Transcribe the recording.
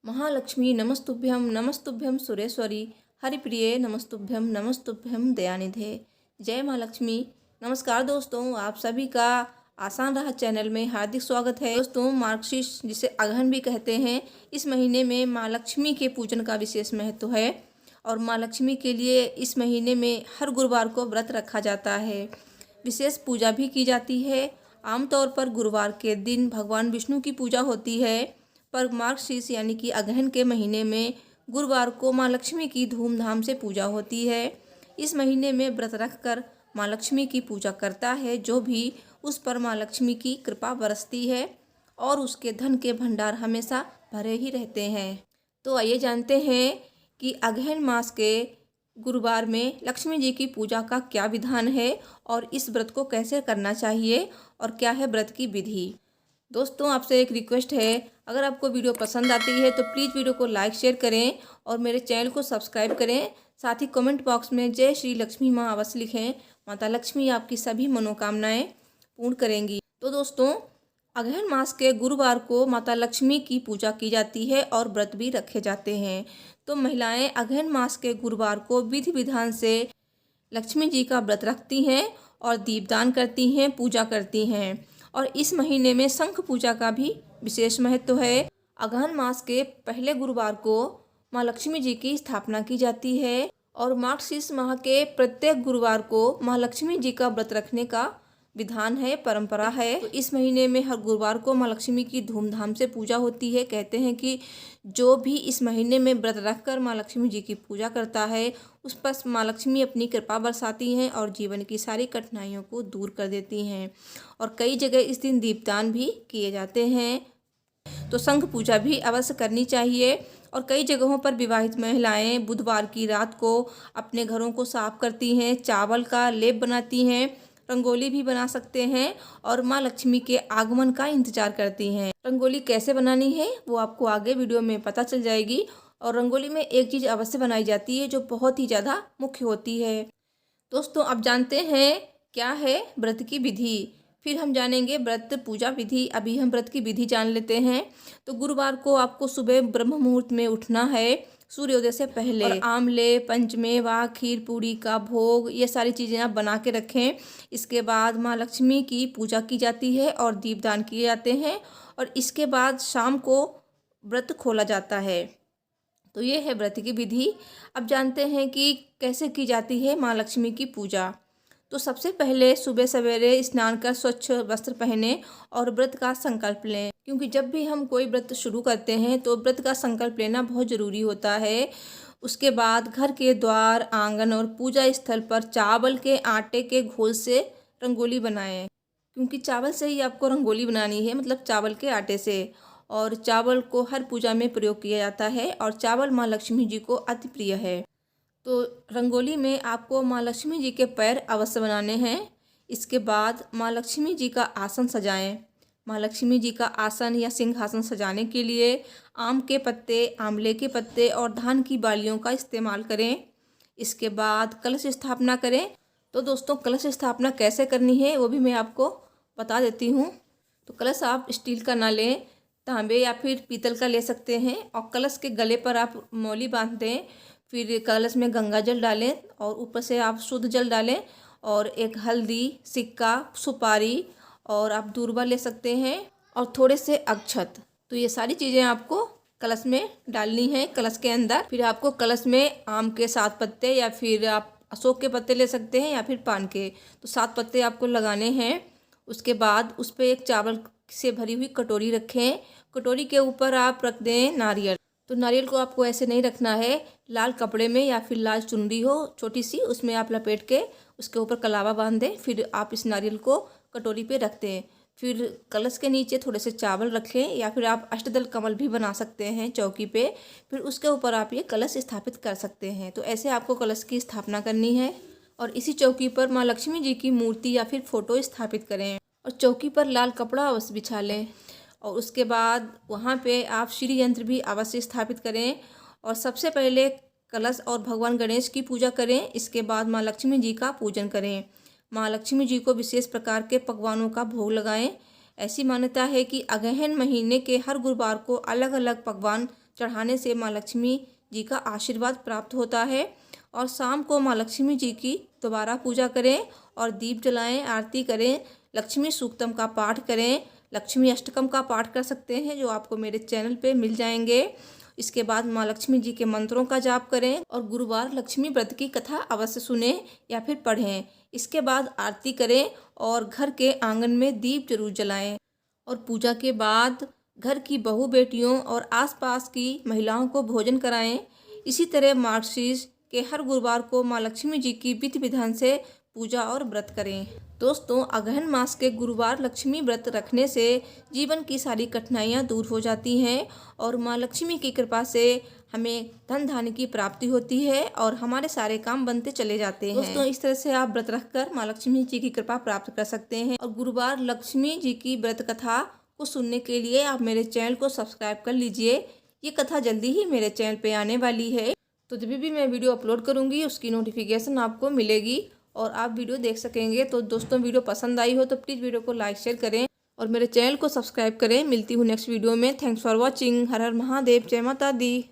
महालक्ष्मी नमस्तुभ्यं नमस्तुभ्यं सुरेश्वरी हरिप्रिये नमस्तुभ्यं नमस्तुभ्यं दयानिधे। जय माँ लक्ष्मी। नमस्कार दोस्तों, आप सभी का आसान राह चैनल में हार्दिक स्वागत है। दोस्तों, मार्गशीर्ष जिसे अगहन भी कहते हैं, इस महीने में माँ लक्ष्मी के पूजन का विशेष महत्व है और माँ लक्ष्मी के लिए इस महीने में हर गुरुवार को व्रत रखा जाता है। विशेष पूजा भी की जाती है। आमतौर पर गुरुवार के दिन भगवान विष्णु की पूजा होती है, पर मार्गशीर्ष यानी कि अगहन के महीने में गुरुवार को माँ लक्ष्मी की धूमधाम से पूजा होती है। इस महीने में व्रत रखकर माँ लक्ष्मी की पूजा करता है, जो भी उस पर माँ लक्ष्मी की कृपा बरसती है और उसके धन के भंडार हमेशा भरे ही रहते हैं। तो आइए जानते हैं कि अगहन मास के गुरुवार में लक्ष्मी जी की पूजा का क्या विधान है और इस व्रत को कैसे करना चाहिए और क्या है व्रत की विधि। दोस्तों, आपसे एक रिक्वेस्ट है, अगर आपको वीडियो पसंद आती है तो प्लीज़ वीडियो को लाइक शेयर करें और मेरे चैनल को सब्सक्राइब करें। साथ ही कमेंट बॉक्स में जय श्री लक्ष्मी माँ अवश्य लिखें। माता लक्ष्मी आपकी सभी मनोकामनाएं पूर्ण करेंगी। तो दोस्तों, अगहन मास के गुरुवार को माता लक्ष्मी की पूजा की जाती है और व्रत भी रखे जाते हैं। तो महिलाएं अगहन मास के गुरुवार को विधि विधान से लक्ष्मी जी का व्रत रखती हैं और दीपदान करती हैं, पूजा करती हैं। और इस महीने में शंख पूजा का भी विशेष महत्व है। अगहन मास के पहले गुरुवार को माँ लक्ष्मी जी की स्थापना की जाती है और मार्गशीर्ष माह के प्रत्येक गुरुवार को माँ लक्ष्मी जी का व्रत रखने का विधान है, परंपरा है। तो इस महीने में हर गुरुवार को माँ लक्ष्मी की धूमधाम से पूजा होती है। कहते हैं कि जो भी इस महीने में व्रत रखकर माँ लक्ष्मी जी की पूजा करता है, उस पर माँ लक्ष्मी अपनी कृपा बरसाती हैं और जीवन की सारी कठिनाइयों को दूर कर देती हैं। और कई जगह इस दिन दीपदान भी किए जाते हैं। तो शंख पूजा भी अवश्य करनी चाहिए। और कई जगहों पर विवाहित महिलाएं बुधवार की रात को अपने घरों को साफ करती हैं, चावल का लेप बनाती हैं, रंगोली भी बना सकते हैं और माँ लक्ष्मी के आगमन का इंतजार करती हैं। रंगोली कैसे बनानी है वो आपको आगे वीडियो में पता चल जाएगी। और रंगोली में एक चीज़ अवश्य बनाई जाती है जो बहुत ही ज़्यादा मुख्य होती है। दोस्तों, अब जानते हैं क्या है व्रत की विधि, फिर हम जानेंगे व्रत पूजा विधि। अभी हम व्रत की विधि जान लेते हैं। तो गुरुवार को आपको सुबह ब्रह्म मुहूर्त में उठना है, सूर्योदय से पहले। और आमले, पंचमेवा, खीर पूरी का भोग, ये सारी चीज़ें आप बना के रखें। इसके बाद माँ लक्ष्मी की पूजा की जाती है और दीपदान किए जाते हैं और इसके बाद शाम को व्रत खोला जाता है। तो ये है व्रत की विधि। अब जानते हैं कि कैसे की जाती है माँ लक्ष्मी की पूजा। तो सबसे पहले सुबह सवेरे स्नान कर स्वच्छ वस्त्र पहने और व्रत का संकल्प लें, क्योंकि जब भी हम कोई व्रत शुरू करते हैं तो व्रत का संकल्प लेना बहुत ज़रूरी होता है। उसके बाद घर के द्वार, आंगन और पूजा स्थल पर चावल के आटे के घोल से रंगोली बनाएं, क्योंकि चावल से ही आपको रंगोली बनानी है, मतलब चावल के आटे से। और चावल को हर पूजा में प्रयोग किया जाता है और चावल माँ लक्ष्मी जी को अति प्रिय है। तो रंगोली में आपको माँ लक्ष्मी जी के पैर अवश्य बनाने हैं। इसके बाद माँ लक्ष्मी जी का आसन सजाएं। माँ लक्ष्मी जी का आसन या सिंहासन सजाने के लिए आम के पत्ते, आंवले के पत्ते और धान की बालियों का इस्तेमाल करें। इसके बाद कलश स्थापना करें। तो दोस्तों, कलश स्थापना कैसे करनी है वो भी मैं आपको बता देती हूँ। तो कलश आप स्टील का ना लें, तांबे या फिर पीतल का ले सकते हैं। और कलश के गले पर आप मौली बांध दें। फिर कलश में गंगा जल डालें और ऊपर से आप शुद्ध जल डालें और एक हल्दी, सिक्का, सुपारी और आप दूर्वा ले सकते हैं और थोड़े से अक्षत। तो ये सारी चीज़ें आपको कलश में डालनी है, कलश के अंदर। फिर आपको कलश में आम के 7 पत्ते या फिर आप अशोक के पत्ते ले सकते हैं या फिर पान के, तो 7 पत्ते आपको लगाने हैं। उसके बाद उस पर एक चावल से भरी हुई कटोरी रखें। कटोरी के ऊपर आप रख दें नारियल। तो नारियल को आपको ऐसे नहीं रखना है, लाल कपड़े में या फिर लाल चुनरी हो छोटी सी, उसमें आप लपेट के उसके ऊपर कलावा बांध दें। फिर आप इस नारियल को कटोरी पे रख दें। फिर कलश के नीचे थोड़े से चावल रखें या फिर आप अष्टदल कमल भी बना सकते हैं चौकी पे। फिर उसके ऊपर आप ये कलश स्थापित कर सकते हैं। तो ऐसे आपको कलश की स्थापना करनी है और इसी चौकी पर माँ लक्ष्मी जी की मूर्ति या फिर फोटो स्थापित करें और चौकी पर लाल कपड़ा अवश्य बिछा लें। और उसके बाद वहाँ पे आप श्री यंत्र भी अवश्य स्थापित करें और सबसे पहले कलश और भगवान गणेश की पूजा करें। इसके बाद माँ लक्ष्मी जी का पूजन करें। माँ लक्ष्मी जी को विशेष प्रकार के पकवानों का भोग लगाएं। ऐसी मान्यता है कि अगहन महीने के हर गुरुवार को अलग अलग पकवान चढ़ाने से माँ लक्ष्मी जी का आशीर्वाद प्राप्त होता है। और शाम को माँ लक्ष्मी जी की दोबारा पूजा करें और दीप जलाएं, आरती करें, लक्ष्मी सूक्तम का पाठ करें, लक्ष्मी अष्टकम का पाठ कर सकते हैं जो आपको मेरे चैनल पे मिल जाएंगे। इसके बाद माँ लक्ष्मी जी के मंत्रों का जाप करें और गुरुवार लक्ष्मी व्रत की कथा अवश्य सुने या फिर पढ़ें। इसके बाद आरती करें और घर के आंगन में दीप जरूर जलाएं। और पूजा के बाद घर की बहू बेटियों और आसपास की महिलाओं को भोजन कराएं। इसी तरह मार्गशीर्ष के हर गुरुवार को माँ लक्ष्मी जी की विधि विधान से पूजा और व्रत करें। दोस्तों, अगहन मास के गुरुवार लक्ष्मी व्रत रखने से जीवन की सारी कठिनाइयाँ दूर हो जाती हैं और माँ लक्ष्मी की कृपा से हमें धन धान्य की प्राप्ति होती है और हमारे सारे काम बनते चले जाते हैं। दोस्तों, इस तरह से आप व्रत रखकर माँ लक्ष्मी जी की कृपा प्राप्त कर सकते हैं। और गुरुवार लक्ष्मी जी की व्रत कथा को सुनने के लिए आप मेरे चैनल को सब्सक्राइब कर लीजिए। ये कथा जल्दी ही मेरे चैनल पे आने वाली है, तो जब भी मैं वीडियो अपलोड करूँगी उसकी नोटिफिकेशन आपको मिलेगी और आप वीडियो देख सकेंगे। तो दोस्तों, वीडियो पसंद आई हो तो प्लीज़ वीडियो को लाइक शेयर करें और मेरे चैनल को सब्सक्राइब करें। मिलती हूँ नेक्स्ट वीडियो में। Thanks for watching. Har Har Mahadev, जय माता दी।